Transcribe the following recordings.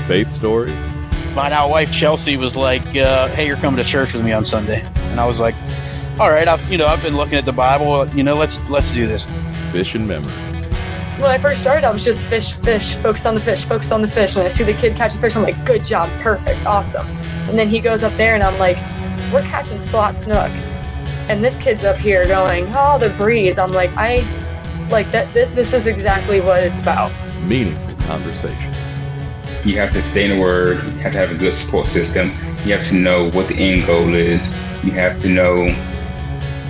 faith stories. My now wife Chelsea was like, "Hey, you're coming to church with me on Sunday," and I was like, "All right, I've been looking at the Bible. Let's do this." Fishing memories. When I first started, I was just fish, focus on the fish. And I see the kid catch a fish. I'm like, good job, perfect, awesome. And then he goes up there, and I'm like, we're catching slot snook, and this kid's up here going, oh, the breeze. I'm like, this is exactly what it's about. Meaningful conversations. You have to stay in the Word. You have to have a good support system. You have to know what the end goal is. You have to know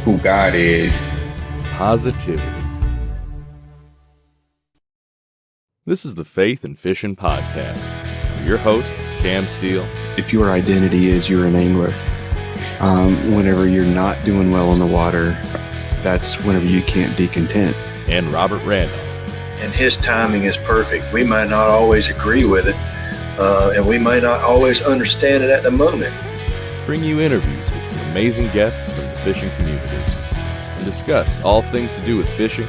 who God is. Positivity. This is the Faith and Fishing Podcast. Your hosts, Cam Steele. If your identity is you're an angler, whenever you're not doing well in the water, that's whenever you can't be content. And Robert Randolph. And his timing is perfect. We might not always agree with it, and we might not always understand it at the moment. Bring you interviews with some amazing guests from the fishing community and discuss all things to do with fishing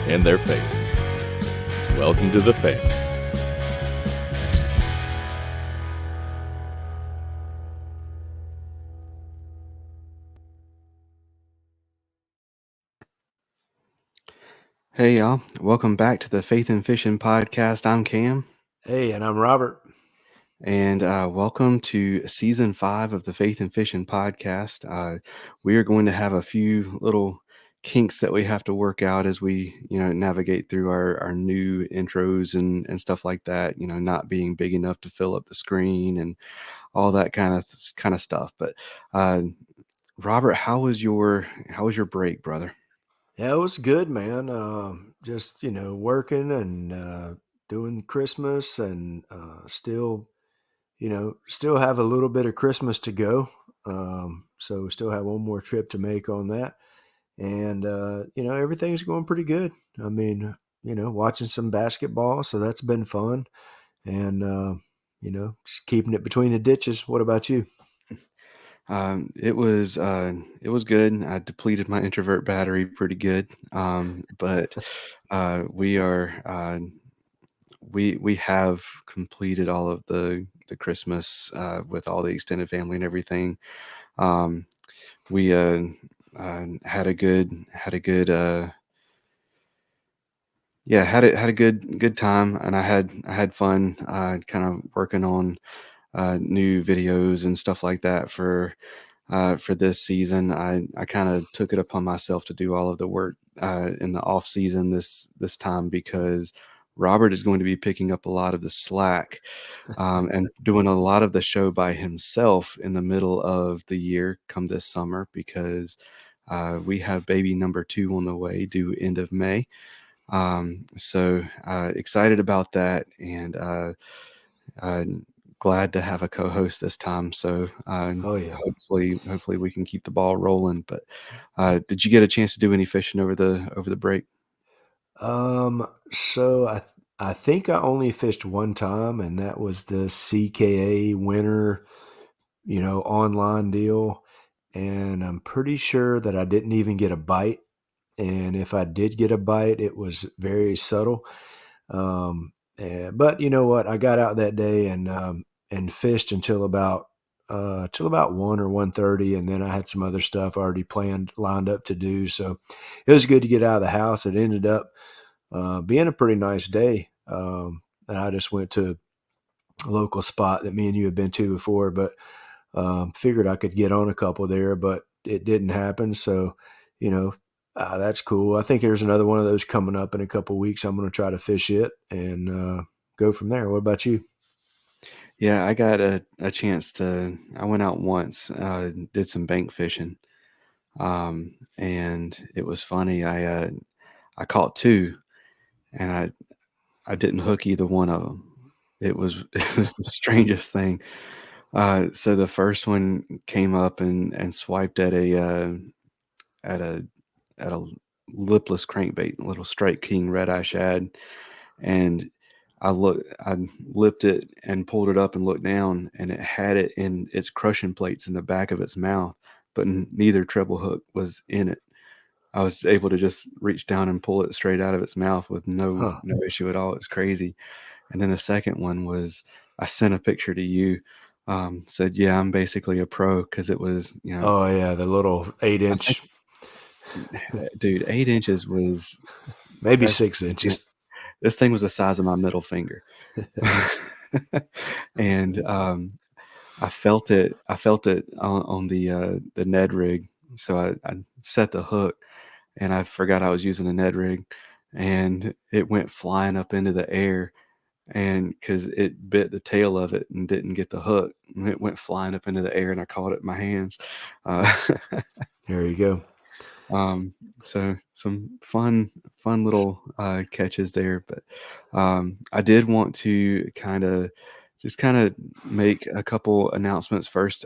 and their faith. Welcome to the family. Hey y'all, welcome back to the Faith and Fishing Podcast. I'm Cam. Hey, and I'm Robert. And welcome to Season 5 of the Faith and Fishing Podcast. We are going to have a few little kinks that we have to work out as we, navigate through our new intros and stuff like that, not being big enough to fill up the screen and all that kind of stuff. But Robert, how was your break, brother? Yeah, it was good, man. Just, working and doing Christmas and still have a little bit of Christmas to go. So we still have one more trip to make on that. And, everything's going pretty good. I mean, watching some basketball, so that's been fun. And, just keeping it between the ditches. What about you? It was good. I depleted my introvert battery pretty good. But we have completed all of the Christmas with all the extended family and everything. We had a good time, and I had fun kind of working on new videos and stuff like that for this season. I kind of took it upon myself to do all of the work in the off season this time, because Robert is going to be picking up a lot of the slack and doing a lot of the show by himself in the middle of the year come this summer, because we have baby number 2 on the way, due end of May. So excited about that, and glad to have a co-host this time. So hopefully we can keep the ball rolling. But did you get a chance to do any fishing over the break? So I think I only fished one time, and that was the CKA winter, online deal. And I'm pretty sure that I didn't even get a bite. And if I did get a bite, it was very subtle. But you know what? I got out that day and fished until about 1 or 1:30, and then I had some other stuff already lined up to do. So it was good to get out of the house. It ended up being a pretty nice day. And I just went to a local spot that me and you have been to before, but figured I could get on a couple there, but it didn't happen. So, that's cool. I think there's another one of those coming up in a couple weeks. I'm going to try to fish it and go from there. What about you? Yeah, I got a chance to. I went out once, did some bank fishing, and it was funny. I caught 2, and I didn't hook either one of them. It was the strangest thing. So the first one came up and swiped at a lipless crankbait, a little straight king red eye shad, and I lipped it and pulled it up and looked down, and it had it in its crushing plates in the back of its mouth, but neither treble hook was in it. I was able to just reach down and pull it straight out of its mouth with no issue at all. It was crazy. And then the second one was I sent a picture to you. Said, yeah, I'm basically a pro because it was, Oh yeah, the little I think, 8-inch, dude, 8 inches was maybe that's 6 inches. this thing was the size of my middle finger. And I felt it. I felt it on the Ned rig. So I set the hook, and I forgot I was using a Ned rig, and it went flying up into the air, and because it bit the tail of it and didn't get the hook, and it went flying up into the air, and I caught it in my hands. Uh, There you go. so some fun little catches there, but I did want to kind of make a couple announcements first.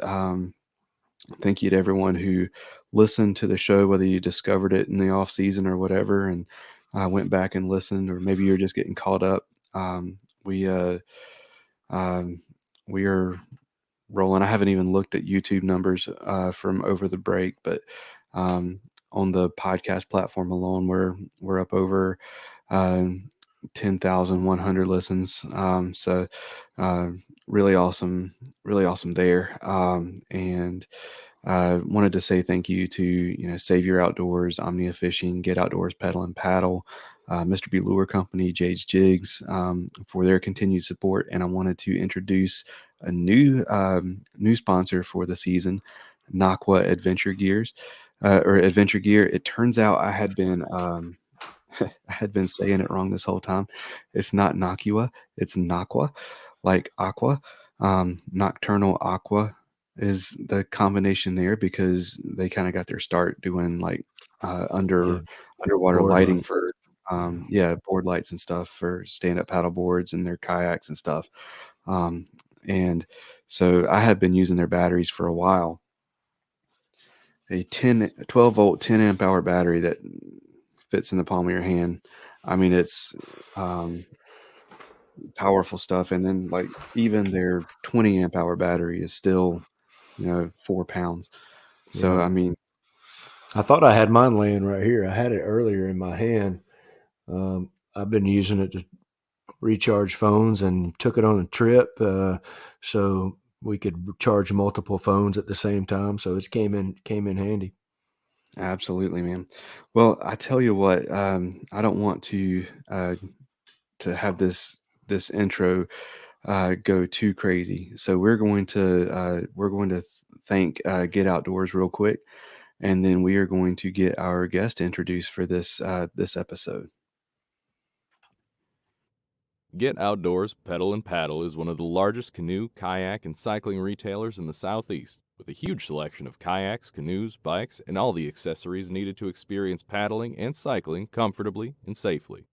Thank you to everyone who listened to the show, whether you discovered it in the off season or whatever, and went back and listened, or maybe you're just getting caught up. We um, we are rolling. I haven't even looked at YouTube numbers from over the break, but um, on the podcast platform alone, we're up over 10,100 listens. So really awesome, there. And wanted to say thank you to Save Your Outdoors, Omnia Fishing, Get Outdoors Pedal and Paddle, Mr. B Lure Company, Jade's Jigs, for their continued support. And I wanted to introduce a new sponsor for the season, Nakwa Adventure Gears, or Adventure Gear. It turns out I had been I had been saying it wrong this whole time. It's not Nakua, it's Nakwa, like aqua. Nocturnal Aqua is the combination there because they kind of got their start doing like Yeah, underwater board lighting lights. for board lights and stuff for stand-up paddle boards and their kayaks and stuff. Um, and so I had been using their batteries for a while. A 12 volt, 10 amp hour battery that fits in the palm of your hand. I mean, it's powerful stuff. And then like even their 20 amp hour battery is still, 4 pounds. So, Yeah. I mean, I thought I had mine laying right here. I had it earlier in my hand. I've been using it to recharge phones and took it on a trip so we could charge multiple phones at the same time. So it came in handy. absolutely, man. Well, I tell you what, I don't want to have this intro go too crazy. So we're going to thank Get Outdoors real quick, and then we are going to get our guest introduced for this episode. Get Outdoors Pedal and Paddle is one of the largest canoe, kayak, and cycling retailers in the Southeast, with a huge selection of kayaks, canoes, bikes, and all the accessories needed to experience paddling and cycling comfortably and safely.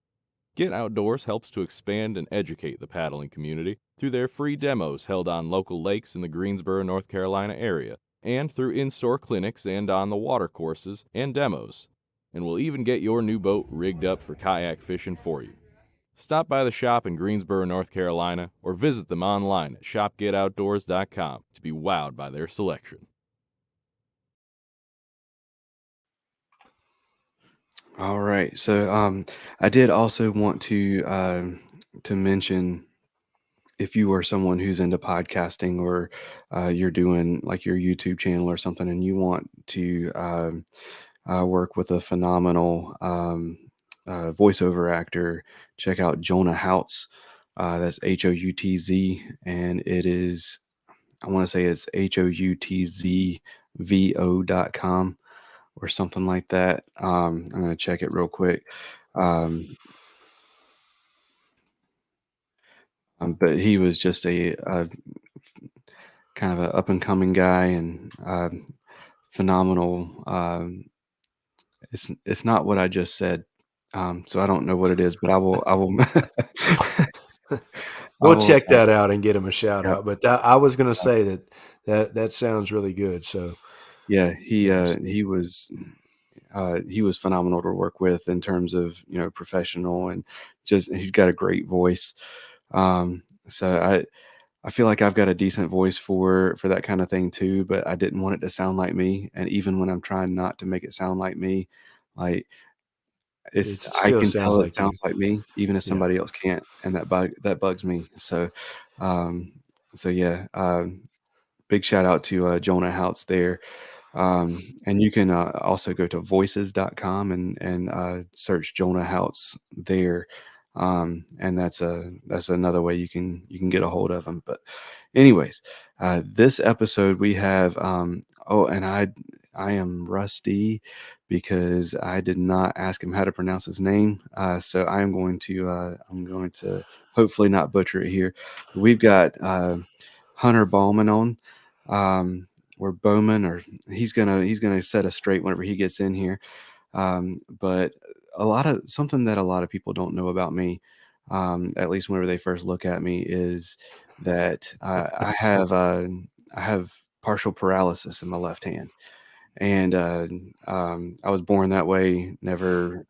Get Outdoors helps to expand and educate the paddling community through their free demos held on local lakes in the Greensboro, North Carolina area, and through in-store clinics and on the water courses and demos. And we'll even get your new boat rigged up for kayak fishing for you. Stop by the shop in Greensboro, North Carolina, or visit them online at shopgetoutdoors.com to be wowed by their selection. All right. So I did also want to mention, if you are someone who's into podcasting, or you're doing like your YouTube channel or something, and you want to work with a phenomenal voiceover actor, check out Jonah Houtz. That's Houtz, and it is, I want to say it's HOUTZVO.com or something like that. I'm going to check it real quick. But he was just a kind of an up and coming guy, and phenomenal. It's not what I just said, so I don't know what it is, but I will. I We'll will. check that out and get him a shout Yeah, out. But I was going to say that sounds really good. So yeah. yes. He was phenomenal to work with in terms of professional, and just he's got a great voice. So I feel like I've got a decent voice for that kind of thing too, but I didn't want it to sound like me. And even when I'm trying not to make it sound like me, like It I still can sounds tell it like you. sounds like me, even if Yeah. somebody else can't, and that bugs me. So Um, so yeah, big shout out to Jonah Houts there. And you can also go to voices.com and search Jonah Houts there. And that's another way you can get a hold of him. But anyways, this episode we have and I am rusty because I did not ask him how to pronounce his name. So I'm going to hopefully not butcher it here. We've got Hunter Baughman on. Or Bowman, or he's gonna set us straight whenever he gets in here. But something that a lot of people don't know about me, at least whenever they first look at me, is that I have partial paralysis in my left hand, and I was born that way. Never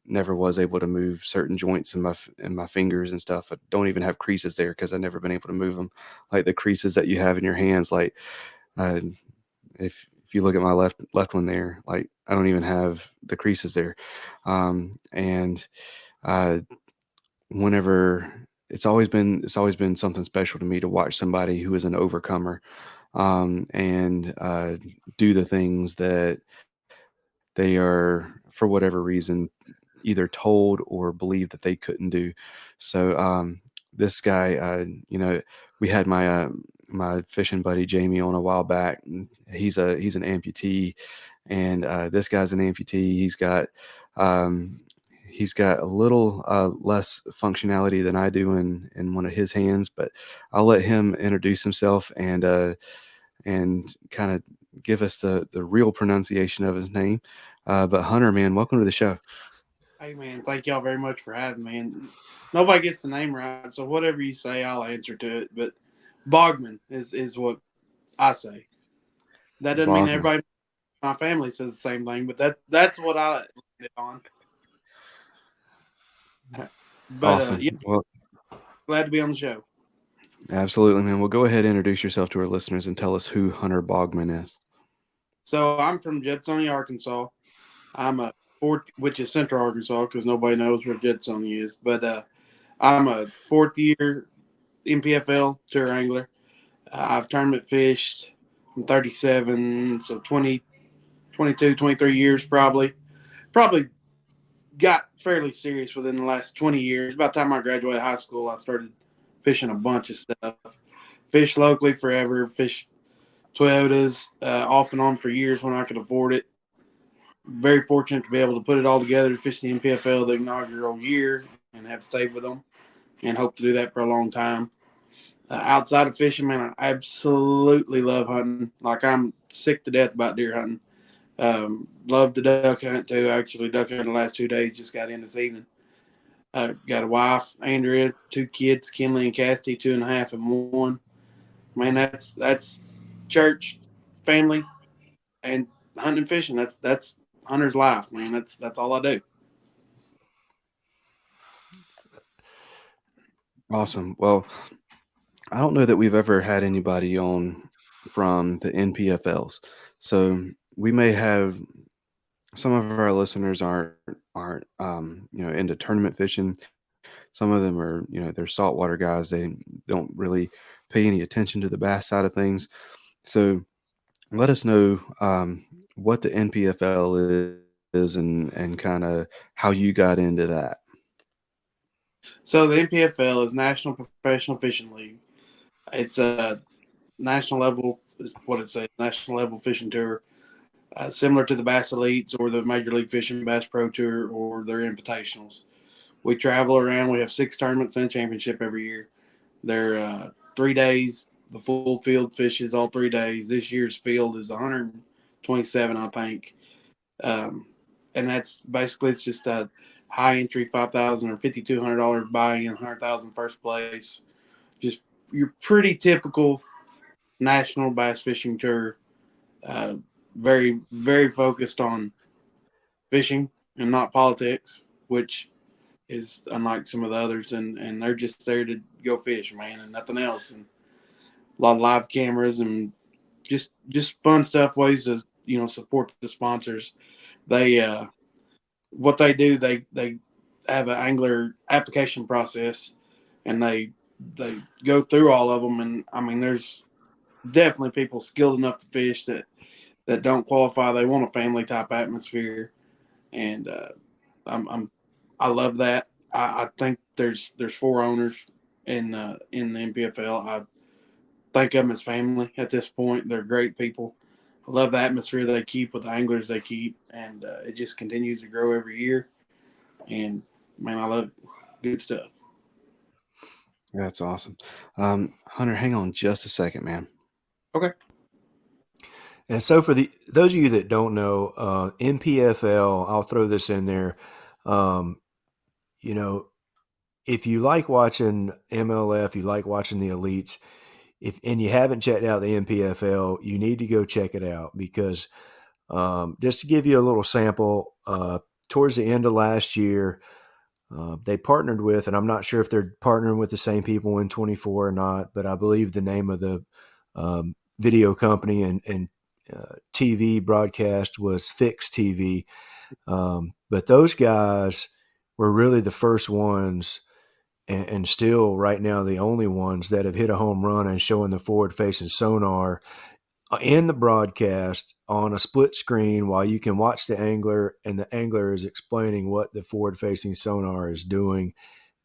was able to move certain joints in my fingers and stuff. I don't even have creases there because I've never been able to move them, like the creases that you have in your hands, like. Uh, if you look at my left one there, like I don't even have the creases there, and uh, whenever it's always been something special to me to watch somebody who is an overcomer, and do the things that they are for whatever reason either told or believed that they couldn't do. So this guy, we had my fishing buddy Jamie on a while back. And he's an amputee, and this guy's an amputee. Um, he's got a little less functionality than I do in one of his hands, but I'll let him introduce himself and kind of give us the real pronunciation of his name. But Hunter, man, welcome to the show. Hey man, thank y'all very much for having me. And nobody gets the name right, so whatever you say, I'll answer to it. But Baughman is what I say. That doesn't mean Bogman. everybody in my family says the same thing, but that's what I landed on. But Awesome. yeah, Well, glad to be on the show. absolutely, man. Well, go ahead and introduce yourself to our listeners and tell us who Hunter Bogman is. So I'm from Jetsonia, Arkansas. I'm a fourth, which is Central Arkansas, because nobody knows where Jetsonia is. But I'm a fourth year NPFL tour angler. I've tournament fished. I'm 37, so 20, 22, 23 years probably. Probably got fairly serious within the last 20 years. About the time I graduated high school, I started fishing a bunch of stuff. Fish locally forever, fish Toyotas off and on for years when I could afford it. Very fortunate to be able to put it all together to fish the NPFL the inaugural year and have stayed with them and hope to do that for a long time. Outside of fishing, man, I absolutely love hunting. Like I'm sick to death about deer hunting. Love to duck hunt too. Actually, duck hunting the last 2 days. Just got in this evening. Got a wife, Andrea, two kids, Kinley and Cassidy, 2.5 and 1. Man, that's church, family, and hunting and fishing. That's hunter's life, man. That's all I do. Awesome. Well, I don't know that we've ever had anybody on from the NPFLs, so we may have some of our listeners aren't into tournament fishing. Some of them are they're saltwater guys. They don't really pay any attention to the bass side of things. So let us know what the NPFL is and kind of how you got into that. So the NPFL is National Professional Fishing League. It's a national level, is what it says, national level fishing tour, similar to the Bass Elites or the Major League Fishing Bass Pro Tour or their invitationals. We travel around. We have 6 tournaments and a championship every year. They're 3 days. The full field fishes all 3 days. This year's field is 127, I think. Um, and that's basically it's just a high entry $5,000 or $5,200 buy-in, 100,000 first place. Just your pretty typical national bass fishing tour. Uh, very very focused on fishing and not politics, which is unlike some of the others. And they're just there to go fish, man, and nothing else. And a lot of live cameras and just fun stuff, ways to support the sponsors. They what they do, they have an angler application process, and they they go through all of them, and I mean, there's definitely people skilled enough to fish that don't qualify. They want a family type atmosphere, and I love that. I think there's 4 owners in the NPFL. I think of them as family at this point. They're great people. I love the atmosphere they keep with the anglers they keep, and it just continues to grow every year. And man, I love it. It's good stuff. That's awesome. Hunter, hang on just a second, man. Okay. And so for those of you that don't know, NPFL, I'll throw this in there. You know, if you like watching MLF, you like watching the elites, and you haven't checked out the NPFL, you need to go check it out because just to give you a little sample, towards the end of last year, they partnered with, and I'm not sure if they're partnering with the same people in 24 or not, but I believe the name of the video company and TV broadcast was Fix TV. But those guys were really the first ones and still right now the only ones that have hit a home run and showing the forward facing sonar in the broadcast on a split screen while you can watch the angler and the angler is explaining what the forward facing sonar is doing.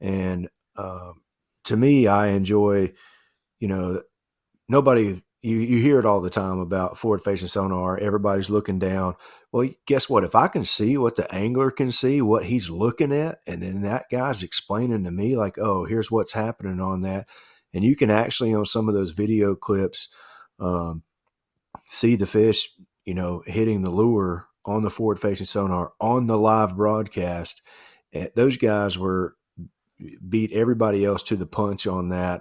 And to me, I enjoy, nobody, you hear it all the time about forward facing sonar. Everybody's looking down. Well, guess what? If I can see what the angler can see, what he's looking at, and then that guy's explaining to me like, oh, here's what's happening on that. And you can actually on some of those video clips, see the fish, hitting the lure on the forward facing sonar on the live broadcast. Those guys beat everybody else to the punch on that.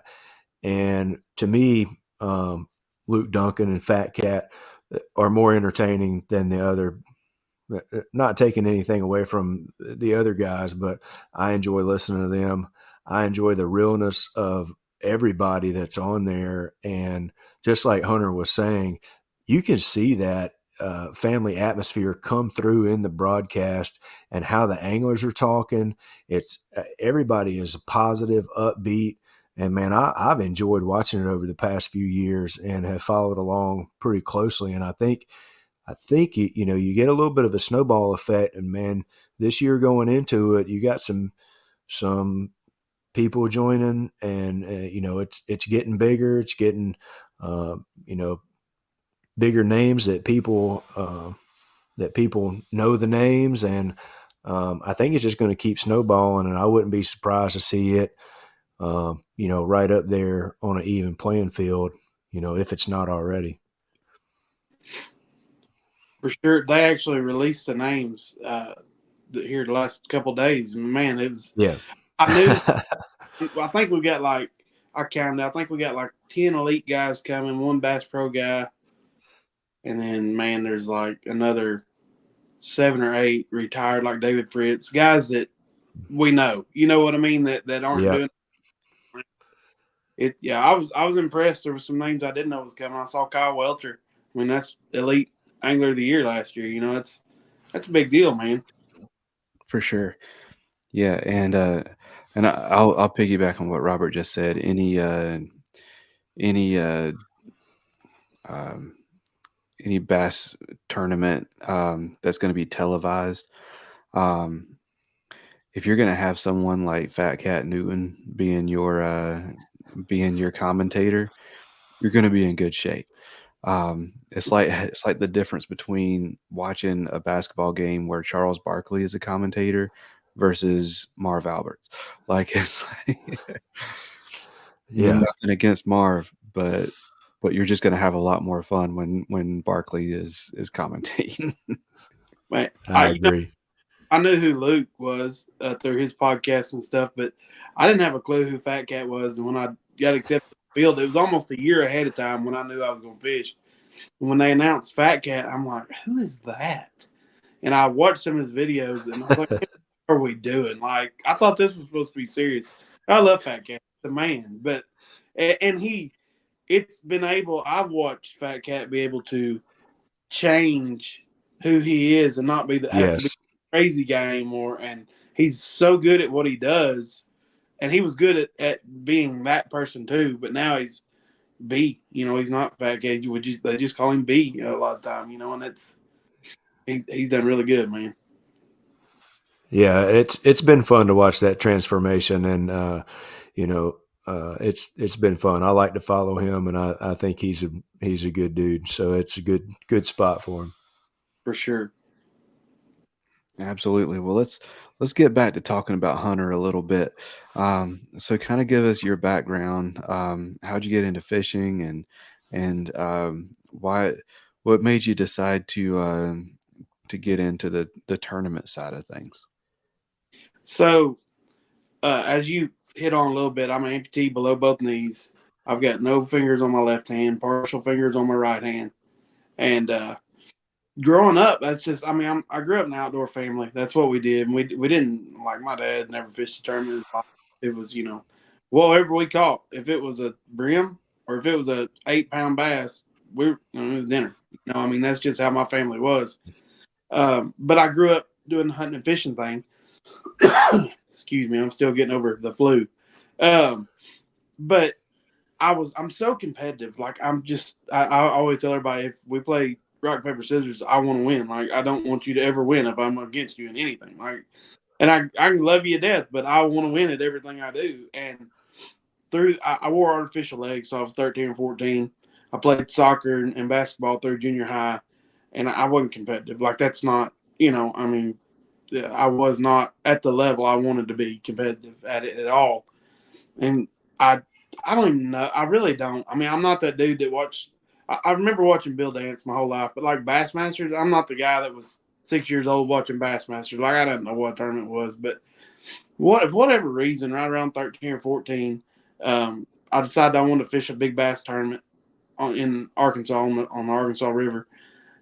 And to me, Luke Duncan and Fat Cat are more entertaining than the other. Not taking anything away from the other guys, but I enjoy listening to them. I enjoy the realness of everybody that's on there. And just like Hunter was saying, you can see that family atmosphere come through in the broadcast and how the anglers are talking. It's everybody is positive, upbeat. And man, I've enjoyed watching it over the past few years and have followed along pretty closely. And I think you get a little bit of a snowball effect. And man, this year going into it, you got some people joining, and it's getting bigger. It's getting bigger names that people know the names, and I think it's just going to keep snowballing. And I wouldn't be surprised to see it, right up there on an even playing field, if it's not already. For sure. They actually released the names here the last couple of days. Man, it was. Yeah. I knew. I think we got I counted. I think we got 10 elite guys coming, 1 Bass Pro guy, and then man, there's another 7 or 8 retired, like David Fritz, guys that we know. You know what I mean? That aren't doing it. Yeah, I was impressed. There were some names I didn't know was coming. I saw Kyle Welcher. I mean, that's elite angler of the year last year. That's a big deal, man. For sure. Yeah, and I'll piggyback on what Robert just said. Any bass tournament that's going to be televised, if you're going to have someone like Fat Cat Newton being your commentator, you're going to be in good shape. It's like the difference between watching a basketball game where Charles Barkley is a commentator versus Marv Alberts. It's nothing against Marv, but you're just going to have a lot more fun when Barkley is commentating. Man, I agree. I knew who Luke was through his podcast and stuff, but I didn't have a clue who Fat Cat was. And when I got accepted to the field, it was almost a year ahead of time when I knew I was going to fish. And when they announced Fat Cat, I'm like, who is that? And I watched some of his videos, and I was like, what are we doing? I thought this was supposed to be serious. I love Fat Cat, the man. But, and I've watched Fat Cat be able to change who he is and not have to be a crazy guy anymore. And he's so good at what he does. and he was good at being that person too. But now he's B. He's not Fat K. They just call him B a lot of time. And he's done really good, man. Yeah, it's been fun to watch that transformation, and it's been fun. I like to follow him, and I think he's a good dude. So it's a good spot for him. For sure. Absolutely. Well, let's get back to talking about Hunter a little bit. So kind of give us your background. How'd you get into fishing, and what made you decide to get into the tournament side of things? So, as you hit on a little bit, I'm an amputee below both knees. I've got no fingers on my left hand, partial fingers on my right hand. And growing up, that's just, I grew up in an outdoor family. That's what we did. And we didn't, like, my dad never fished a tournament. It was, whatever we caught. If it was a brim or if it was a 8-pound bass, it was dinner. That's just how my family was. But I grew up doing the hunting and fishing thing. Excuse me, I'm still getting over the flu. But I'm so competitive. Like I always tell everybody, if we play rock, paper, scissors, I want to win. Like I don't want you to ever win if I'm against you in anything. Like, and I can love you to death, but I want to win at everything I do. And I wore artificial legs, so I was 13 or 14. I played soccer and basketball through junior high, and I wasn't competitive. Like that's not, I was not at the level I wanted to be competitive at it at all. And I don't even know. I really don't. I'm not that dude that watched. I remember watching Bill dance my whole life, but like Bassmasters, I'm not the guy that was 6 years old watching Bassmasters. Like I didn't know what tournament was, but whatever reason, right around 13 or 14, I decided I wanted to fish a big bass tournament in Arkansas on the Arkansas River.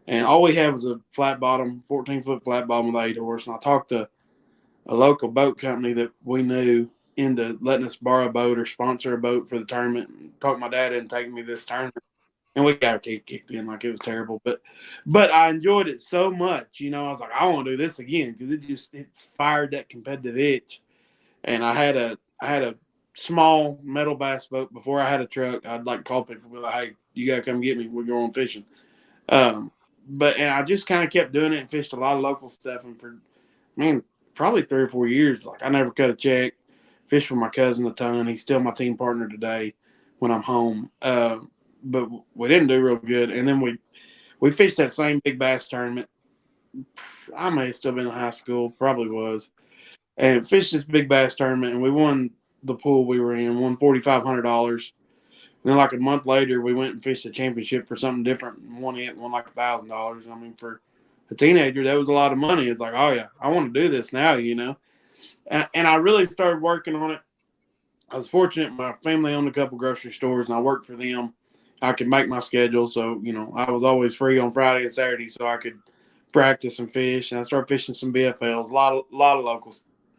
And all we had was a flat bottom, 14-foot flat bottom with 8 oars. And I talked to a local boat company that we knew into letting us borrow a boat or sponsor a boat for the tournament. And talked my dad into taking me this tournament. And we got our teeth kicked in like it was terrible. But I enjoyed it so much. I was like, I want to do this again because it fired that competitive itch. And I had a small metal bass boat before I had a truck. I'd like call people, be like, hey, you got to come get me. We're going fishing. And I just kind of kept doing it and fished a lot of local stuff. And for, probably 3 or 4 years, like I never cut a check. Fished with my cousin a ton. He's still my team partner today when I'm home. But we didn't do real good. And then we fished that same big bass tournament. I may have still been in high school, probably was. And fished this big bass tournament, and we won the pool we were in, won $4,500. And then like a month later, we went and fished a championship for something different and won like $1,000. For a teenager, that was a lot of money. It's like, oh yeah, I want to do this now, And I really started working on it. I was fortunate. My family owned a couple grocery stores, and I worked for them. I could make my schedule. So, I was always free on Friday and Saturday, so I could practice and fish. And I started fishing some BFLs, a lot of local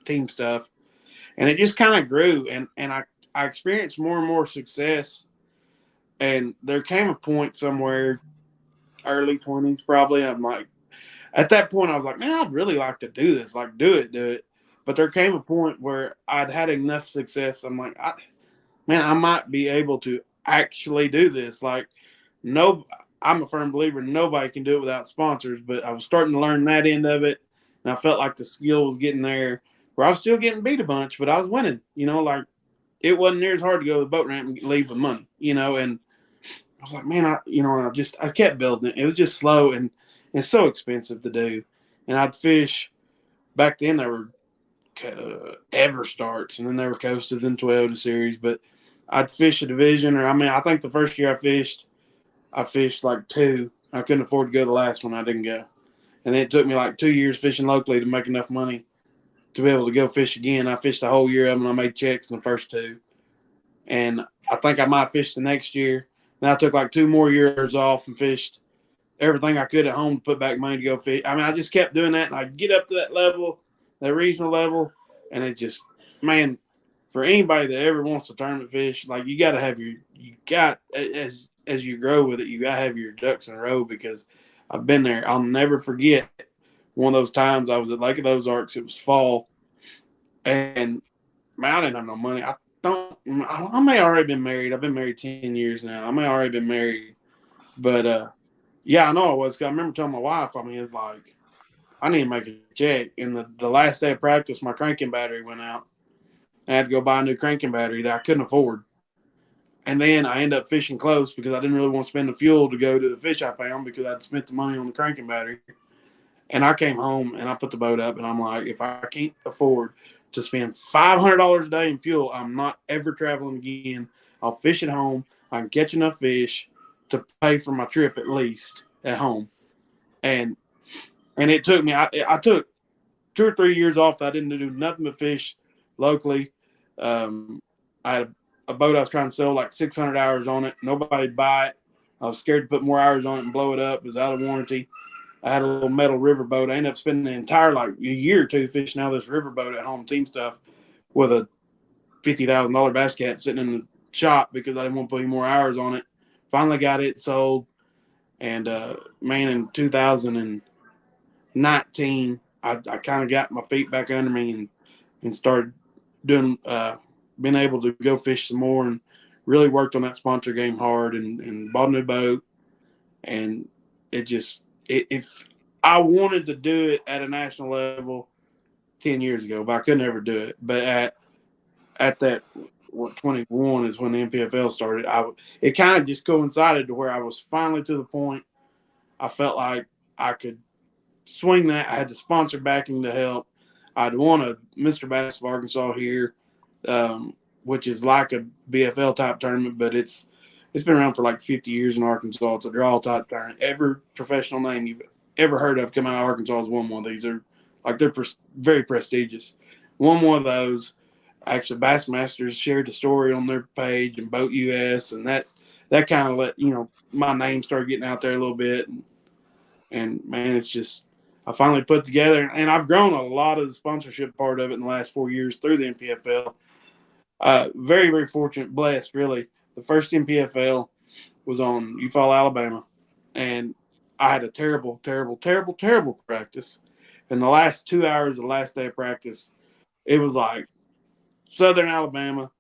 team stuff. And it just kind of grew. And I experienced more and more success. And there came a point somewhere, early 20s probably, I'm like, at that point I was like, man, I'd really like to do this. Like, do it. But there came a point where I'd had enough success. I'm like, I might be able to actually do this. Like, no, I'm a firm believer nobody can do it without sponsors. But I was starting to learn that end of it. And I felt like the skill was getting there where I was still getting beat a bunch, but I was winning, like it wasn't near as hard to go to the boat ramp and leave with money, and I was like, man, I kept building it. It was just slow and so expensive to do. And I'd fish back then. There were ever starts, and then there were coasters and Toyota series. But I'd fish a division, or I think the first year I fished like 2. I couldn't afford to go to the last one. I didn't go, and then it took me like 2 years fishing locally to make enough money to be able to go fish again. I fished a whole year of them, and I made checks in the first 2. And I think I might fish the next year. Then I took like 2 more years off and fished everything I could at home to put back money to go fish. I just kept doing that, and I'd get up to that level, that regional level, and it just, man, for anybody that ever wants to tournament fish, like you got to have as you grow with it, you got to have your ducks in a row, because I've been there. I'll never forget one of those times I was at Lake of the Ozarks. It was fall, and Man, I didn't have no money. I may already been married. I've been married 10 years now. I may already been married. But yeah, I know I was. 'Cause I remember telling my wife, I mean, it's like, I need to make a check. And the last day of practice, my cranking battery went out. I had to go buy a new cranking battery that I couldn't afford. And then I ended up fishing close because I didn't really want to spend the fuel to go to the fish I found because I'd spent the money on the cranking battery. And I came home and I put the boat up and I'm like, if I can't afford to spend $500 a day in fuel, I'm not ever traveling again. I'll fish at home. I can catch enough fish to pay for my trip at least at home. And it took me, I took 2 or 3 years off. That I didn't do nothing but fish locally. I had a boat I was trying to sell like 600 hours on it. Nobody'd buy it. I was scared to put more hours on it and blow it up. It was out of warranty. I had a little metal river boat. I ended up spending the entire like a year or two fishing out of this river boat at home team stuff with a $50,000 bass cat sitting in the shop because I didn't want to put any more hours on it. Finally got it sold. And man, in 2019, I kind of got my feet back under me and started doing, being able to go fish some more and really worked on that sponsor game hard and bought a new boat. And it just, if I wanted to do it at a national level 10 years ago, but I could never do it. But at that, 21 is when the NPFL started. It kind of just coincided to where I was finally to the point I felt like I could swing that. I had the sponsor backing to help. I'd won a Mr. Bass of Arkansas here, which is like a BFL type tournament, but it's been around for like 50 years in Arkansas. It's a draw type tournament. Every professional name you've ever heard of come out of Arkansas has won one of these. They're very prestigious. Won one of those. Actually, Bassmasters shared the story on their page and Boat US, and that kind of let my name start getting out there a little bit. And man, it's just I finally put together, and I've grown a lot of the sponsorship part of it in the last 4 years through the NPFL. Very, very fortunate, blessed, really. The first NPFL was on Eufaula, Alabama, and I had a terrible, terrible, terrible, terrible practice. In the last 2 hours of the last day of practice, it was like Southern Alabama,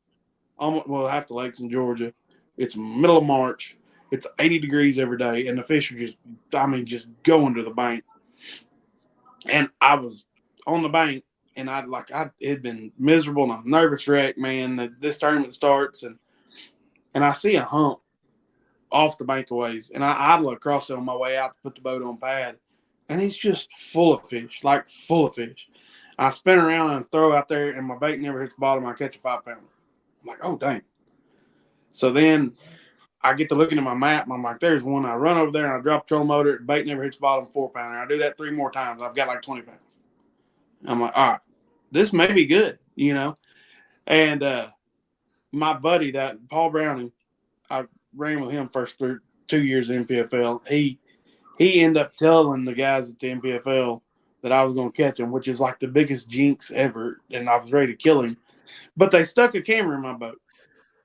almost, well, half the lakes in Georgia. It's middle of March. It's 80 degrees every day, and the fish are just going to the bank. And I was on the bank, and it had been miserable, and I'm a nervous wreck, man, that this tournament starts, and I see a hump off the bank a ways, and I look across it on my way out to put the boat on pad, and it's just full of fish, like full of fish. I spin around and throw out there, and my bait never hits the bottom. I catch a 5-pounder. I'm like, oh, dang. So then I get to looking at my map, and I'm like, there's one. I run over there, and I drop the trolling motor. The bait never hits the bottom, 4-pounder. I do that 3 more times. I've got like 20 pounds. I'm like, all right, this may be good, And my buddy, that Paul Browning, I ran with him first 2 years in NPFL. He ended up telling the guys at the NPFL that I was going to catch him, which is like the biggest jinx ever, and I was ready to kill him. But they stuck a camera in my boat,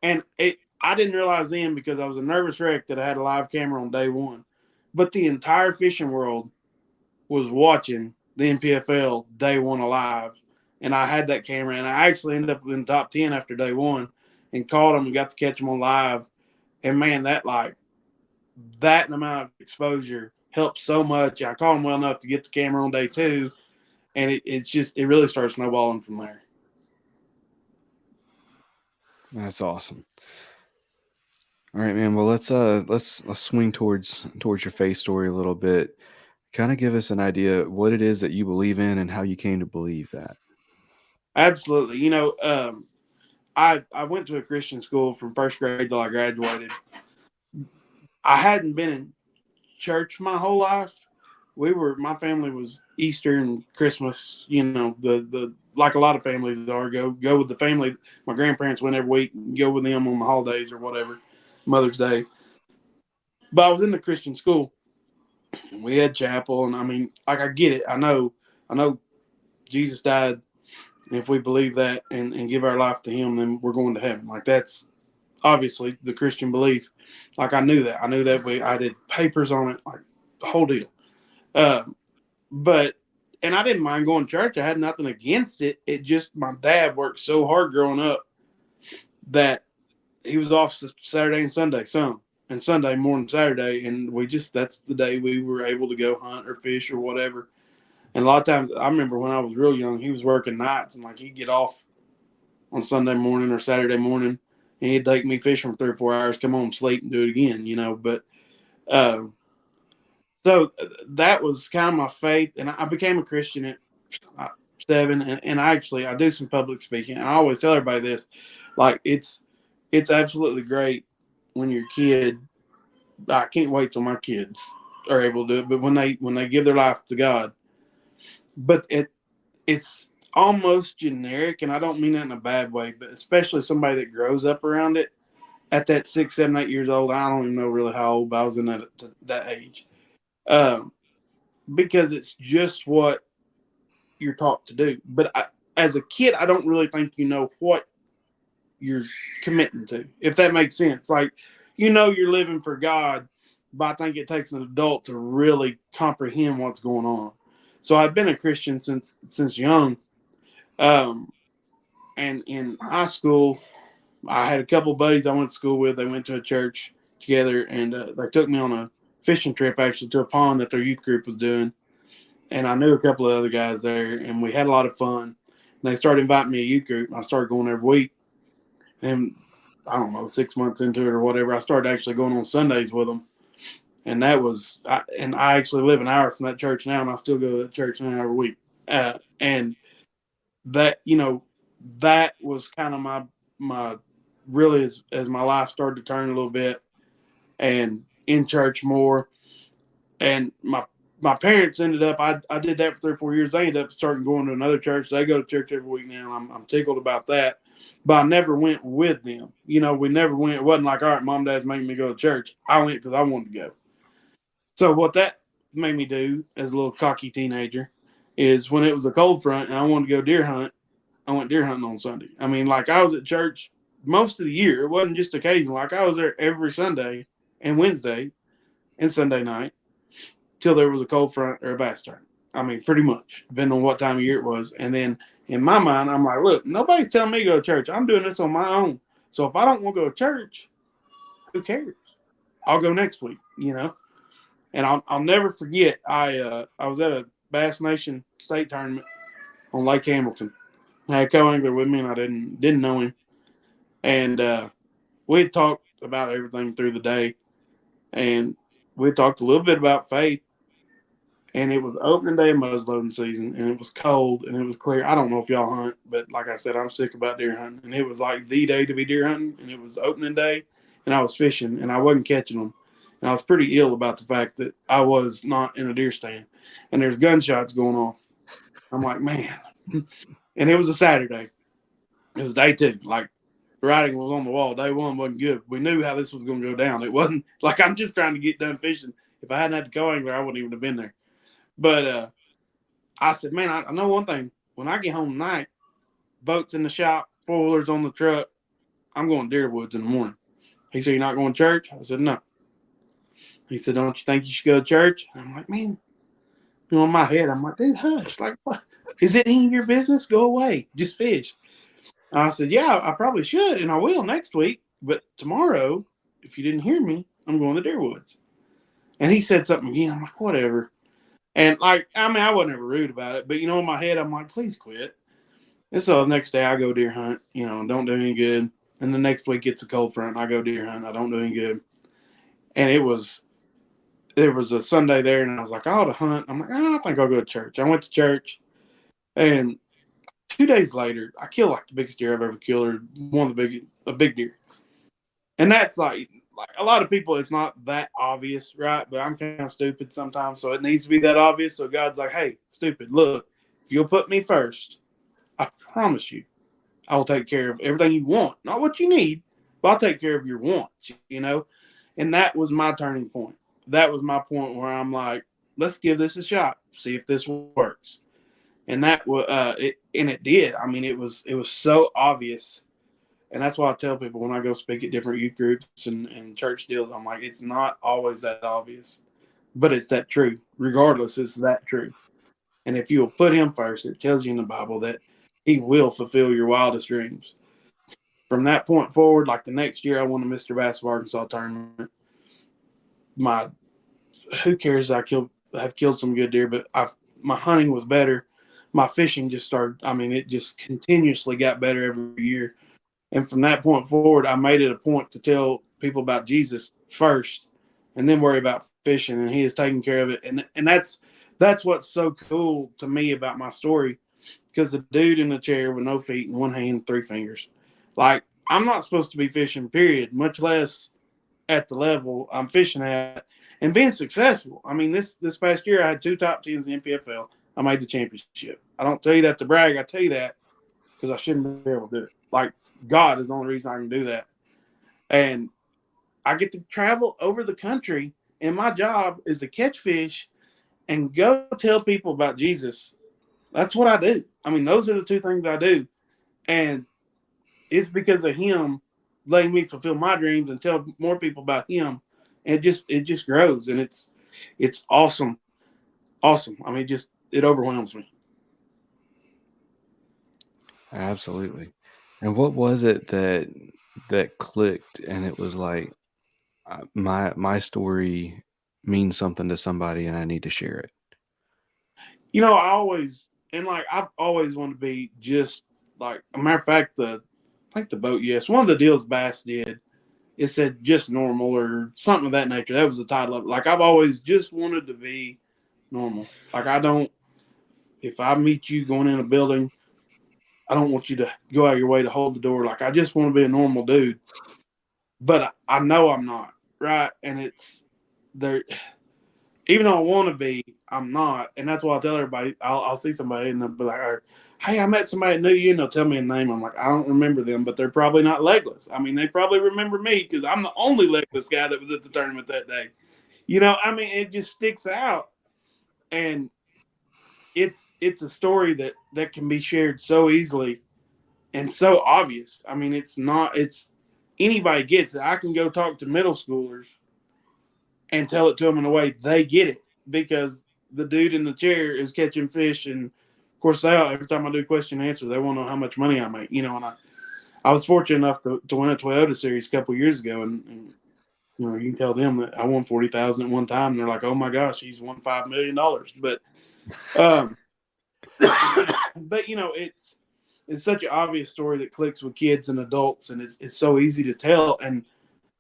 and I didn't realize then because I was a nervous wreck that I had a live camera on day one. But the entire fishing world was watching the NPFL day one alive, and I had that camera, and I actually ended up in the top 10 after day one and caught them and got to catch them on live. And man, that amount of exposure helped so much. I caught them well enough to get the camera on day two, and it really started snowballing from there. That's awesome. All right, man. Well, let's swing towards your faith story a little bit. Kind of give us an idea what it is that you believe in and how you came to believe that. Absolutely. I went to a Christian school from first grade till I graduated. I hadn't been in church my whole life. My family was Easter and Christmas, the like a lot of families are, go with the family. My grandparents went every week and go with them on the holidays or whatever, Mother's Day. But I was in the Christian school. We had chapel, and I mean, like, I get it. I know Jesus died. And if we believe that and give our life to him, then we're going to heaven. Like, that's obviously the Christian belief. Like, I knew that. I did papers on it, like the whole deal. But and I didn't mind going to church. I had nothing against it. It just, my dad worked so hard growing up that he was off Saturday and Sunday, and Sunday morning, Saturday. And that's the day we were able to go hunt or fish or whatever. And a lot of times, I remember when I was real young, he was working nights, and like he'd get off on Sunday morning or Saturday morning, and he'd take me fishing for 3 or 4 hours, come home, sleep, and do it again, But so that was kind of my faith, and I became a Christian at 7, and I do some public speaking. I always tell everybody this, like it's absolutely great when your kid. I can't wait till my kids are able to do it, but when they give their life to God, but it's almost generic, and I don't mean that in a bad way, but especially somebody that grows up around it at that 6, 7, 8 years old. I don't even know really how old, but I was in that age. Because it's just what you're taught to do. But as a kid, I don't really think you know what you're committing to, if that makes sense. Like, you're living for God, but I think it takes an adult to really comprehend what's going on. So I've been a Christian since young. And in high school, I had a couple of buddies I went to school with. They went to a church together, and they took me on a fishing trip, actually, to a pond that their youth group was doing. And I knew a couple of other guys there, and we had a lot of fun. And they started inviting me to youth group. I started going every week. And I don't know, 6 months into it or whatever, I started actually going on Sundays with them. And I actually live an hour from that church now, and I still go to that church now every week. And that, that was kind of my really, as my life started to turn a little bit and in church more. And my parents ended up, I did that for 3 or 4 years. They ended up starting going to another church. They go to church every week now, and I'm tickled about that. But I never went with them. We never went. It wasn't like, all right, mom, dad's making me go to church. I went because I wanted to go. So what that made me do as a little cocky teenager is when it was a cold front and I wanted to go deer hunt, I went deer hunting on Sunday. I mean, like, I was at church most of the year. It wasn't just occasional. Like, I was there every Sunday and Wednesday and Sunday night till there was a cold front or a bass tournament. I mean, pretty much, depending on what time of year it was. And then in my mind, I'm like, look, nobody's telling me to go to church. I'm doing this on my own. So if I don't want to go to church, who cares? I'll go next week, And I'll never forget, I was at a Bass Nation state tournament on Lake Hamilton. I had a co-angler with me, and I didn't know him. And we had talked about everything through the day. And we talked a little bit about faith. And it was opening day of muzzleloading season, and it was cold, and it was clear. I don't know if y'all hunt, but like I said, I'm sick about deer hunting. And it was like the day to be deer hunting, and it was opening day, and I was fishing, and I wasn't catching them. And I was pretty ill about the fact that I was not in a deer stand, and there's gunshots going off. I'm like, man. And it was a Saturday. It was day 2. Like, the writing was on the wall. Day 1 wasn't good. We knew how this was going to go down. It wasn't like I'm just trying to get done fishing. If I hadn't had the co-angler, I wouldn't even have been there. But I said, man, I know one thing. When I get home tonight, boats in the shop, 4-wheelers on the truck, I'm going to Deerwoods in the morning. He said, you're not going to church? I said, no. He said, don't you think you should go to church? And I'm like, man, in my head, I'm like, dude, hush. Like, what? Is it any of your business? Go away. Just fish. And I said, yeah, I probably should, and I will next week. But tomorrow, if you didn't hear me, I'm going to Deerwoods. And he said something again. I'm like, whatever. And like, I mean, I wasn't ever rude about it, but in my head, I'm like, please quit. And so the next day I go deer hunt, don't do any good. And the next week it's a cold front, and I go deer hunt, I don't do any good. And there was a Sunday there, and I was like, I ought to hunt. I'm like, I think I'll go to church. I went to church, and 2 days later, I killed like the biggest deer I've ever killed, or a big deer. And that's like a lot of people, it's not that obvious, right? But I'm kind of stupid sometimes, so it needs to be that obvious. So God's like, hey, stupid, look, if you'll put me first, I promise you, I will take care of everything you want. Not what you need, but I'll take care of your wants, And that was my turning point. That was my point where I'm like, let's give this a shot, see if this works. And that was it did. I mean, it was so obvious. And that's why I tell people when I go speak at different youth groups and church deals, I'm like, it's not always that obvious, but it's that true. Regardless, it's that true. And if you will put him first, it tells you in the Bible that he will fulfill your wildest dreams. From that point forward, like the next year, I won the Mr. Bass of Arkansas tournament. Who cares? I've killed some good deer, but my hunting was better. My fishing just started. I mean, it just continuously got better every year. And from that point forward, I made it a point to tell people about Jesus first, and then worry about fishing. And He is taking care of it. And that's what's so cool to me about my story, because the dude in the chair with no feet and one hand, three fingers, like, I'm not supposed to be fishing, period, much less at the level I'm fishing at and being successful. I mean, this past year I had 2 top 10s in the NPFL. I made the championship. I don't tell you that to brag. I tell you that because I shouldn't be able to do it. Like, God is the only reason I can do that. And I get to travel over the country, and my job is to catch fish and go tell people about Jesus. That's what I do. I mean, those are the 2 things I do. And it's because of Him letting me fulfill my dreams and tell more people about Him. And it just grows, and it's awesome. Awesome. I mean, it overwhelms me. Absolutely. And what was it that clicked and it was like, my story means something to somebody and I need to share it? I've always wanted to be just like, a matter of fact, I think the boat, yes, one of the deals Bass did, it said just normal or something of that nature. That was the title of it. Like, I've always just wanted to be normal. Like, if I meet you going in a building, I don't want you to go out of your way to hold the door. Like, I just want to be a normal dude. But I know I'm not, right? And it's there. Even though I want to be, I'm not. And that's why I tell everybody, I'll see somebody and they'll be like, hey, I met somebody new you, and they'll tell me a name. I'm like, I don't remember them, but they're probably not legless. I mean, they probably remember me because I'm the only legless guy that was at the tournament that day. I mean, it just sticks out. And it's a story that can be shared so easily and so obvious. I mean, it's anybody gets it. I can go talk to middle schoolers and tell it to them in a way they get it, because the dude in the chair is catching fish. And of course, every time I do question and answer, they want to know how much money I make. And I was fortunate enough to win a Toyota series a couple years ago, and you can tell them that I won 40,000 at one time, and they're like, "Oh my gosh, he's won $5 million." But, but it's such an obvious story that clicks with kids and adults, and it's so easy to tell. And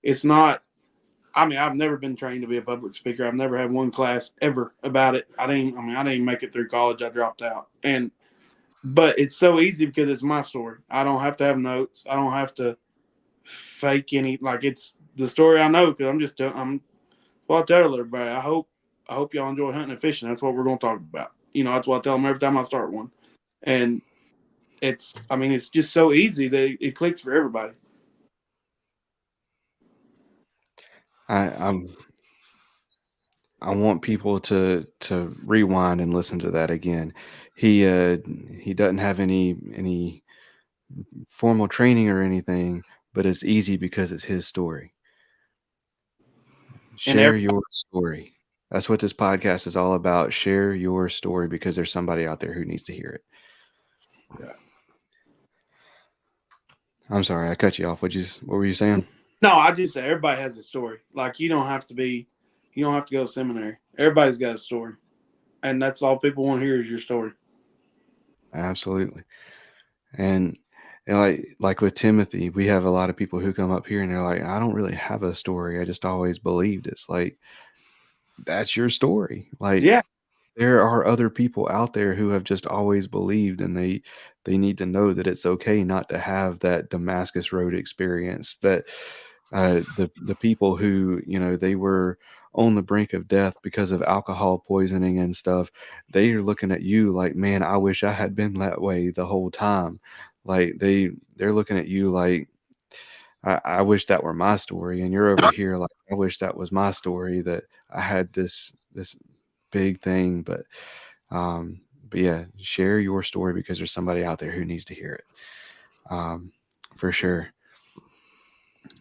it's not. I mean, I've never been trained to be a public speaker. I've never had one class ever about it. I didn't make it through college. I dropped out. But it's so easy because it's my story. I don't have to have notes. I don't have to fake any. Like, it's the story I know, because well, I tell everybody, I hope y'all enjoy hunting and fishing. That's what we're going to talk about. That's what I tell them every time I start one. And it's just so easy that it clicks for everybody. I want people to rewind and listen to that again. He doesn't have any formal training or anything, but it's easy because it's his story. Share your story. That's what this podcast is all about. Share your story, because there's somebody out there who needs to hear it. Yeah. I'm sorry, I cut you off. What were you saying? No, I just say everybody has a story. Like, you don't have to go to seminary. Everybody's got a story. And that's all people want to hear is your story. Absolutely. And like with Timothy, we have a lot of people who come up here and they're like, I don't really have a story. I just always believed. It's like, that's your story. Like, yeah, there are other people out there who have just always believed, and they need to know that it's okay not to have that Damascus Road experience, that the people who, they were on the brink of death because of alcohol poisoning and stuff, they are looking at you like, man, I wish I had been that way the whole time. Like, they're looking at you like, I wish that were my story. And you're over here like, I wish that was my story, that I had this big thing. But yeah, share your story, because there's somebody out there who needs to hear it. For sure.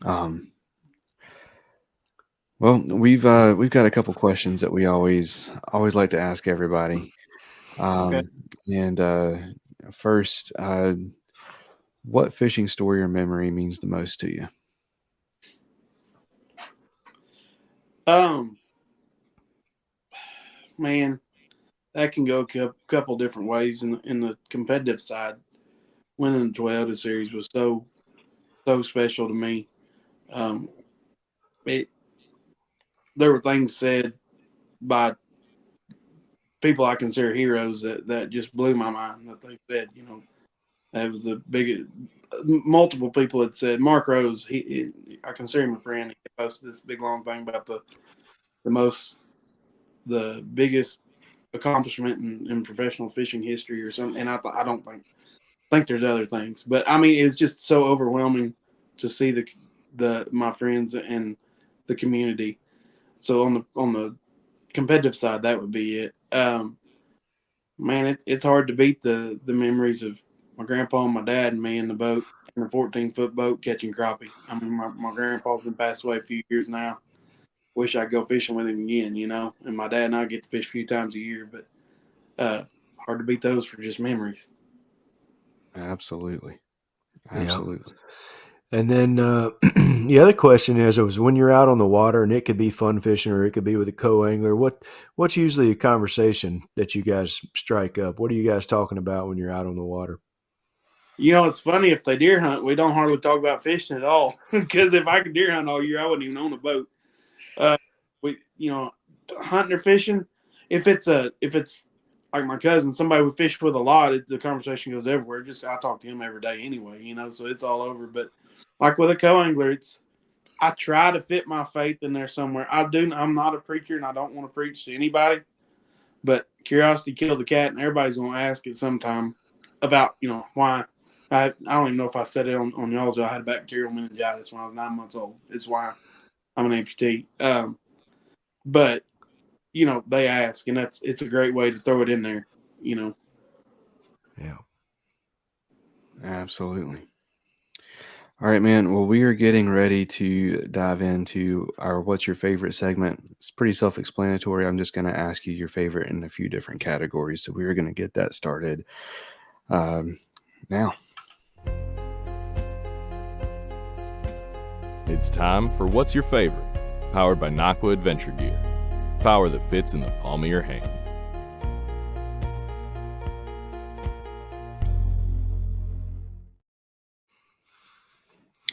Well, we've got a couple questions that we always like to ask everybody. Okay. And first, what fishing story or memory means the most to you? Man, that can go a couple different ways. In the competitive side, winning the Toyota Series was so special to me. Um, it there were things said by people I consider heroes that just blew my mind. That they said, that was the biggest. Multiple people had said Mark Rose. I consider him a friend. He posted this big long thing about the biggest accomplishment in professional fishing history or something. And I don't think there's other things, but I mean it's just so overwhelming to see my friends and the community. So on the competitive side, that would be it. Man, it's hard to beat the memories of my grandpa and my dad and me in the boat, in a 14-foot boat catching crappie. I mean, my grandpa's been passed away a few years now. Wish I'd go fishing with him again, And my dad and I get to fish a few times a year, but hard to beat those for just memories. Absolutely. Yeah. Absolutely. And then the other question is, it was when you're out on the water, and it could be fun fishing or it could be with a co-angler. What's usually a conversation that you guys strike up? What are you guys talking about when you're out on the water? It's funny, if they deer hunt, we don't hardly talk about fishing at all. Because if I could deer hunt all year, I wouldn't even own a boat. Hunting or fishing, if it's like my cousin, somebody we fish with a lot, the conversation goes everywhere. Just I talk to him every day anyway, so it's all over. But like with a co-angler, I try to fit my faith in there somewhere. I'm not a preacher, and I don't want to preach to anybody. But curiosity killed the cat, and everybody's going to ask it sometime about why. I don't even know if I said it on y'all's. I had bacterial meningitis when I was 9 months old. It's why I'm an amputee. But they ask, and it's a great way to throw it in there. Yeah. Absolutely. All right, man. Well, we are getting ready to dive into our What's Your Favorite segment. It's pretty self explanatory. I'm just going to ask you your favorite in a few different categories. So we are going to get that started now. It's time for What's Your Favorite, powered by Nakwa Adventure Gear. Power that fits in the palm of your hand.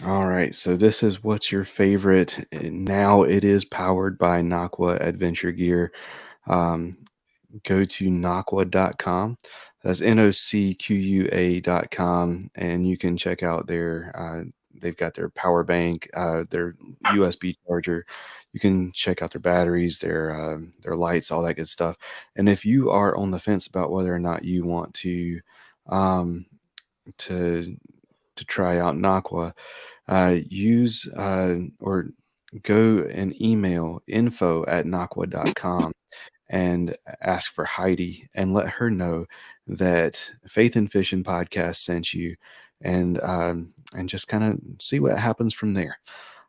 All right, so this is What's Your Favorite. Now it is powered by Nakwa Adventure Gear. Go to nakwa.com. That's NOCQUA.com, and you can check out they've got their power bank, their USB charger. You can check out their batteries, their lights, all that good stuff. And if you are on the fence about whether or not you want um, to try out Nakwa, use or go and email info@nakwa.com and ask for Heidi and let her know that Faith and Fishing podcast sent you, and just kind of see what happens from there.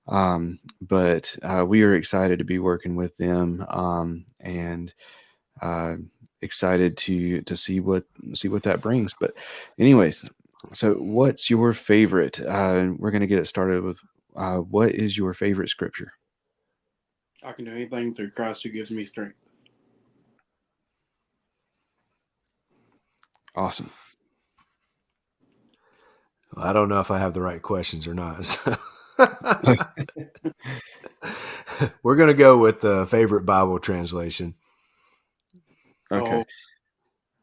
But we are excited to be working with them, and excited to see what that brings. But anyways, so what's your favorite? We're going to get it started with what is your favorite scripture? I can do anything through Christ who gives me strength. Awesome. Well, I don't know if I have the right questions or not. So. We're going to go with the favorite Bible translation. Okay.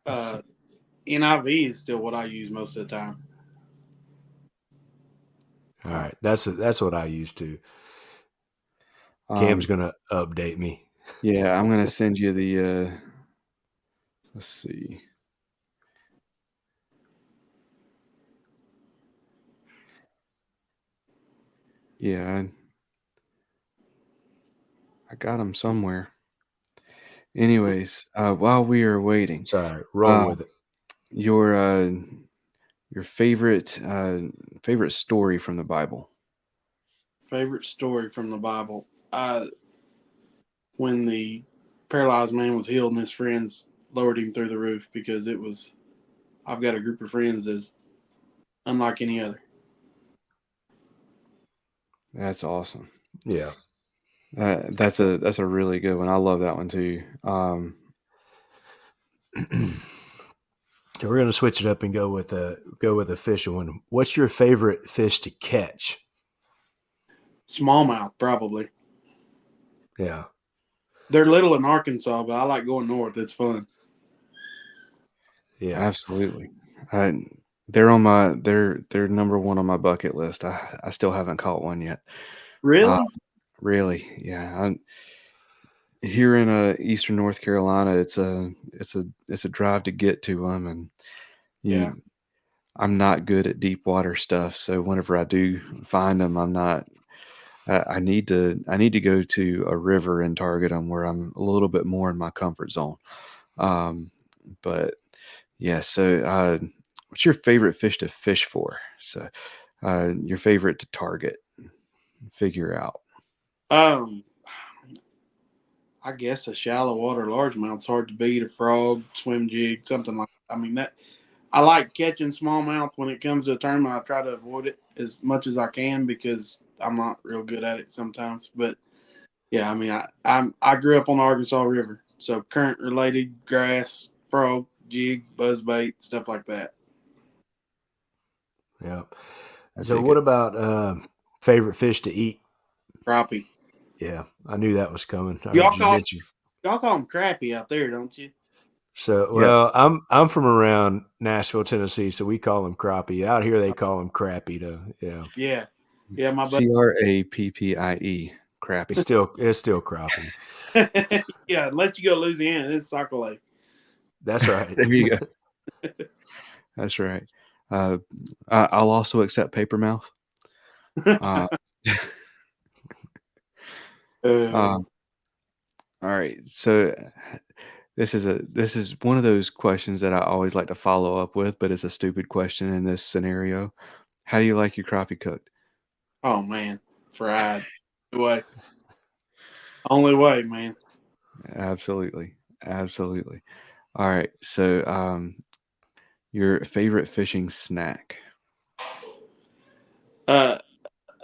NIV is still what I use most of the time. All right. That's what I use too. Cam's going to update me. Yeah, I'm going to send you the, let's see. Yeah, I got them somewhere. Anyways, while we are waiting, Sorry, roll with it. Your favorite story from the Bible. Favorite story from the Bible. When the paralyzed man was healed and his friends lowered him through the roof because I've got a group of friends that's unlike any other. That's awesome. Yeah. That's a really good one. I love that one too. So we're going to switch it up and go with a fishing one. What's your favorite fish to catch? Smallmouth, probably. Yeah. They're little in Arkansas, but I like going north. It's fun. Yeah. Absolutely. They're number one on my bucket list. I still haven't caught one yet. Really? Really, yeah. Here in Eastern North Carolina, it's a drive to get to them, and Yeah. I'm not good at deep water stuff. So whenever I do find them, I'm not. I need to go to a river and target them where I'm a little bit more in my comfort zone. But yeah, so what's your favorite fish to fish for? So your favorite to target, figure out. I guess a shallow water largemouth's hard to beat. A frog, swim jig, something like that. I mean, that I like catching smallmouth when it comes to a tournament. I try to avoid it as much as I can because I'm not real good at it sometimes. But yeah, I mean, I grew up on the Arkansas River, so current related grass, frog, jig, buzzbait, stuff like that. Yeah. I So dig what it. about favorite fish to eat? Crappie. Yeah, I knew that was coming. I Y'all heard you call mention. y'all call them crappie out there, don't you? So, Yeah. well, I'm from around Nashville, Tennessee, so we call them crappie. Out here, they call them crappie, though. Yeah, Yeah, yeah. My buddy. CRAPPIE, crappy. it's still crappie. Yeah, unless you go to Louisiana, it's Sac-A-Lait. That's right. There you go. That's right. I'll also accept paper mouth. Uh, all right. So this is one of those questions that I always like to follow up with, but it's a stupid question in this scenario. How do you like your crappie cooked? Oh man, fried. Only way, man. Absolutely. Absolutely. All right. So your favorite fishing snack? Uh,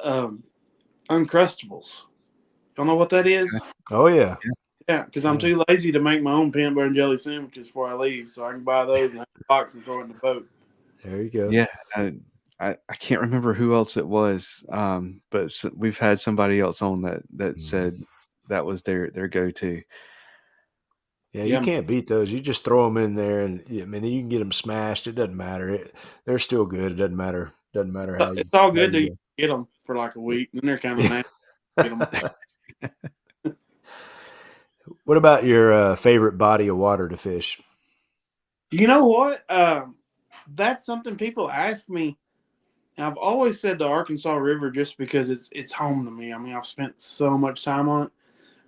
um, Uncrustables. Y'all know what that is? Oh yeah. Yeah, because I'm too lazy to make my own peanut butter and jelly sandwiches before I leave, so I can buy those in a box and throw it in the boat. There you go. Yeah. I can't remember who else it was, but we've had somebody else on that said that was their go-to. Yeah, you Yeah, can't beat those. You just throw them in there, and I mean, you can get them smashed. It doesn't matter. They're still good. It doesn't matter. Doesn't matter it's all how good till you you go. get them for like a week, then they're kind of nasty. Get 'em. What about your favorite body of water to fish? You know what? That's something people ask me. And I've always said the Arkansas River just because it's home to me. I mean, I've spent so much time on it.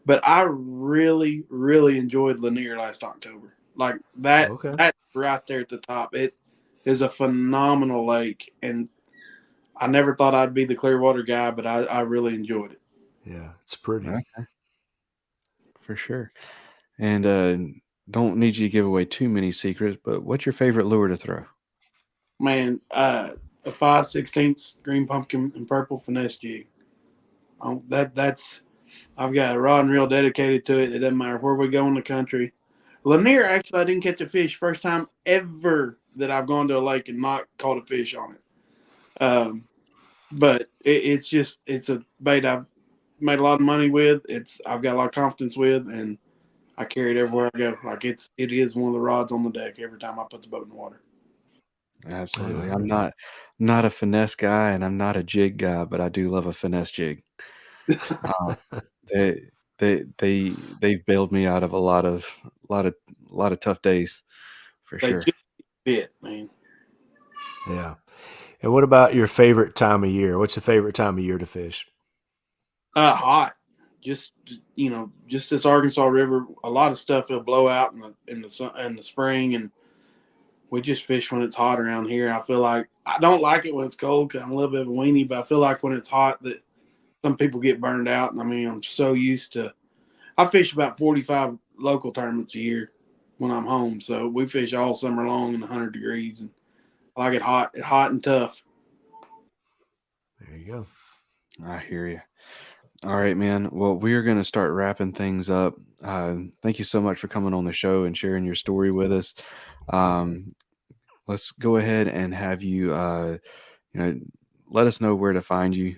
But I really, really enjoyed Lanier last October. Like Okay. that's right there at the top. It is a phenomenal lake, and I never thought I'd be the Clearwater guy, but I really enjoyed it. Yeah, it's pretty. Okay, for sure. And don't need you to give away too many secrets, but what's your favorite lure to throw? Man, a 5/16 green pumpkin and purple finesse jig. That's I've got a rod and reel dedicated to it. It doesn't matter where we go in the country. Lanier, actually, I didn't catch a fish. First time ever that I've gone to a lake and not caught a fish on it. But it's a bait I've made a lot of money with. I've got a lot of confidence with, and I carry it everywhere I go. Like it is one of the rods on the deck every time I put the boat in the water. Absolutely. I'm not a finesse guy, and I'm not a jig guy, but I do love a finesse jig. Uh, they they've bailed me out of a lot of tough days for They sure. just fit, man. Yeah. And what about your favorite time of year? What's the favorite time of year to fish? Hot. Just just this Arkansas River. A lot of stuff will blow out in the spring, and we just fish when it's hot around here. I feel like I don't like it when it's cold because I'm a little bit of a weenie, but I feel like when it's hot that some people get burned out. And I mean, I'm so used to. I fish about 45 local tournaments a year, when I'm home. So we fish all summer long in 100 degrees, and I like it hot and tough. There you go. I hear you. All right, man. Well, we are going to start wrapping things up. Thank you so much for coming on the show and sharing your story with us. Let's go ahead and have you, you know, let us know where to find you,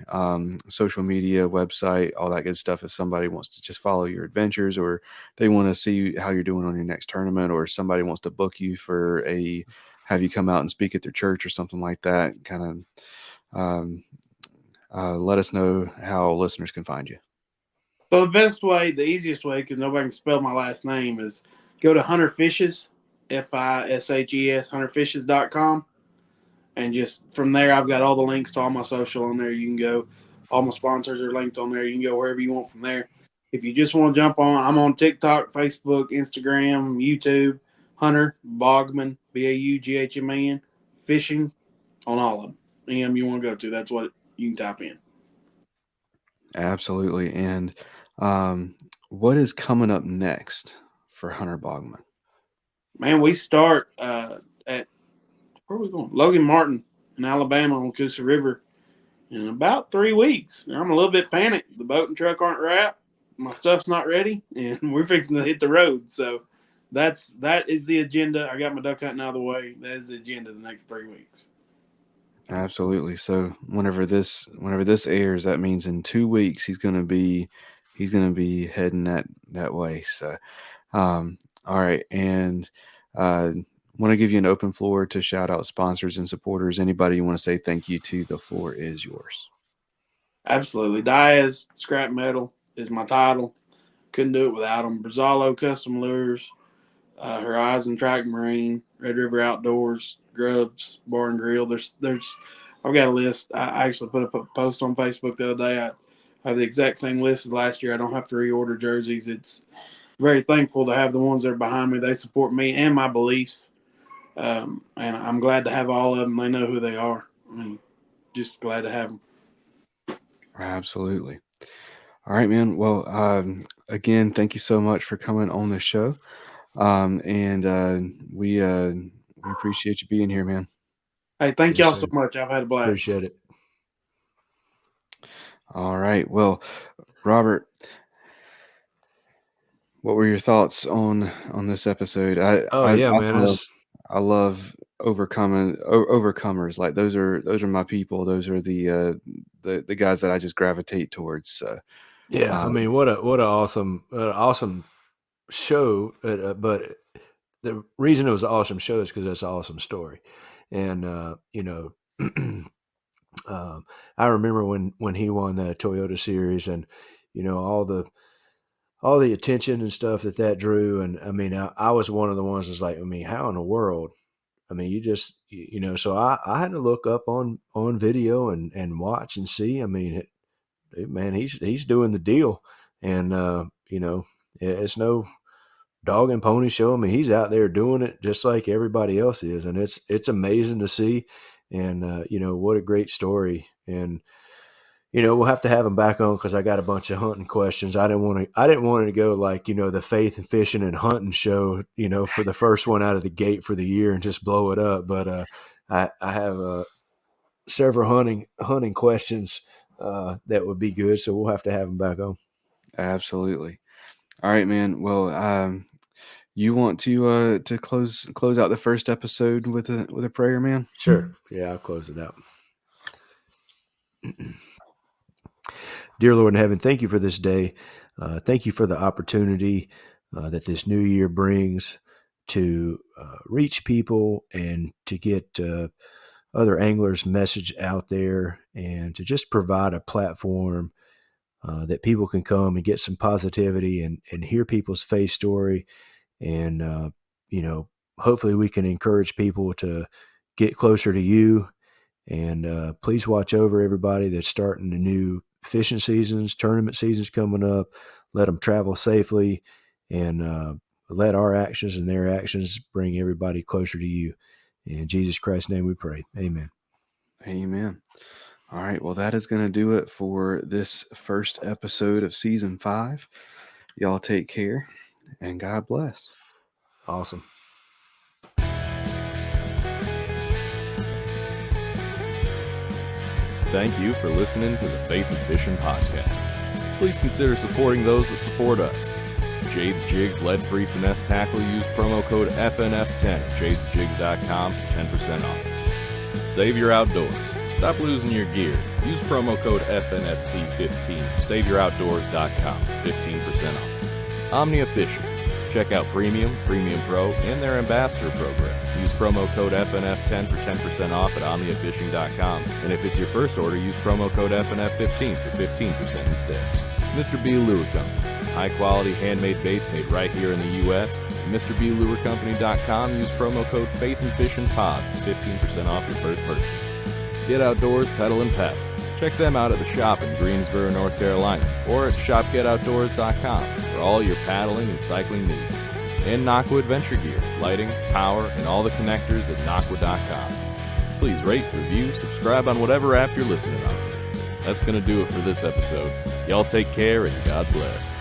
social media, website, all that good stuff. If somebody wants to just follow your adventures, or they want to see how you're doing on your next tournament, or somebody wants to book you for have you come out and speak at their church or something like that, kind of, let us know how listeners can find you. So the best way, the easiest way, because nobody can spell my last name, is go to Hunter Fishes, FISHES, hunterfishes.com. And just from there, I've got all the links to all my social on there. You can go, all my sponsors are linked on there. You can go wherever you want from there. If you just want to jump on, I'm on TikTok, Facebook, Instagram, YouTube, Hunter Baughman, Baughman, fishing on all of them. You want to go to, that's what you can type in. Absolutely. And what is coming up next for Hunter Baughman? Man, we start at, where are we going? Logan Martin in Alabama on Coosa River in about 3 weeks. I'm a little bit panicked. The boat and truck aren't wrapped. My stuff's not ready, and we're fixing to hit the road. So that is the agenda. I got my duck hunting out of the way. That is the agenda the next 3 weeks. Absolutely. So whenever this airs, that means in 2 weeks he's going to be heading that way. So, all right, and want to give you an open floor to shout out sponsors and supporters. Anybody you want to say thank you to, the floor is yours. Absolutely. Diaz Scrap Metal is my title. Couldn't do it without them. Brazalo Custom Lures, Horizon Track Marine, Red River Outdoors, Grubs, Bar and Grill. There's I've got a list. I actually put up a post on Facebook the other day. I have the exact same list as last year. I don't have to reorder jerseys. It's very thankful to have the ones that are behind me. They support me and my beliefs. And I'm glad to have all of them. They know who they are. I mean, just glad to have them. Absolutely. All right, man. Well, again, thank you so much for coming on the show. And we appreciate you being here, man. Hey, thank Yes, y'all sir. so much. I've had a blast. Appreciate it. All right. Well, Robert, what were your thoughts on this episode? I love overcomers. Like those are my people. Those are the guys that I just gravitate towards. So, Yeah, I mean, what a awesome show. But the reason it was an awesome show is because it's an awesome story, and I remember when he won the Toyota Series, and all the attention and stuff that drew, and I mean, I was one of the ones that's like, I mean, how in the world? I mean, so I had to look up on video and watch and see. I mean, man, he's doing the deal, and it's no dog and pony show. I mean, he's out there doing it just like everybody else is, and it's amazing to see. And what a great story. And we'll have to have him back on because I got a bunch of hunting questions. I didn't want to go like the Faith and Fishing and Hunting show, for the first one out of the gate for the year and just blow it up. But I have several hunting questions that would be good, so we'll have to have him back on. absolutely. All right, man. Well, you want to close out the first episode with a prayer, man? Sure. Yeah, I'll close it out. Dear Lord in heaven, thank you for this day. Thank you for the opportunity that this new year brings to reach people and to get other anglers' message out there, and to just provide a platform that people can come and get some positivity and hear people's faith story. And, hopefully we can encourage people to get closer to you. And please watch over everybody that's starting the new fishing seasons, tournament seasons coming up. Let them travel safely, and let our actions and their actions bring everybody closer to you. In Jesus Christ's name we pray. Amen. Amen. All right. Well, that is going to do it for this first episode of season 5. Y'all take care, and God bless. Awesome. Thank you for listening to the Faith and Fishing podcast. Please consider supporting those that support us. Jade's Jigs lead-free finesse tackle. Use promo code FNF10 at jadesjigs.com for 10% off. Save your outdoors. Stop losing your gear. Use promo code FNFP15 at saveyouroutdoors.com for 15% off. Omnia Fishing. Check out Premium, Premium Pro, and their Ambassador program. Use promo code FNF10 for 10% off at omniafishing.com. And if it's your first order, use promo code FNF15 for 15% instead. Mr. B Lure Company. High-quality handmade baits made right here in the U.S. MrBLureCompany.com. Use promo code faithnfishn for 15% off your first purchase. Get outdoors, pedal and paddle. Check them out at the shop in Greensboro, North Carolina, or at shopgetoutdoors.com for all your paddling and cycling needs. And Nocqua Adventure Gear, lighting, power, and all the connectors at Nocqua.com. Please rate, review, subscribe on whatever app you're listening on. That's going to do it for this episode. Y'all take care and God bless.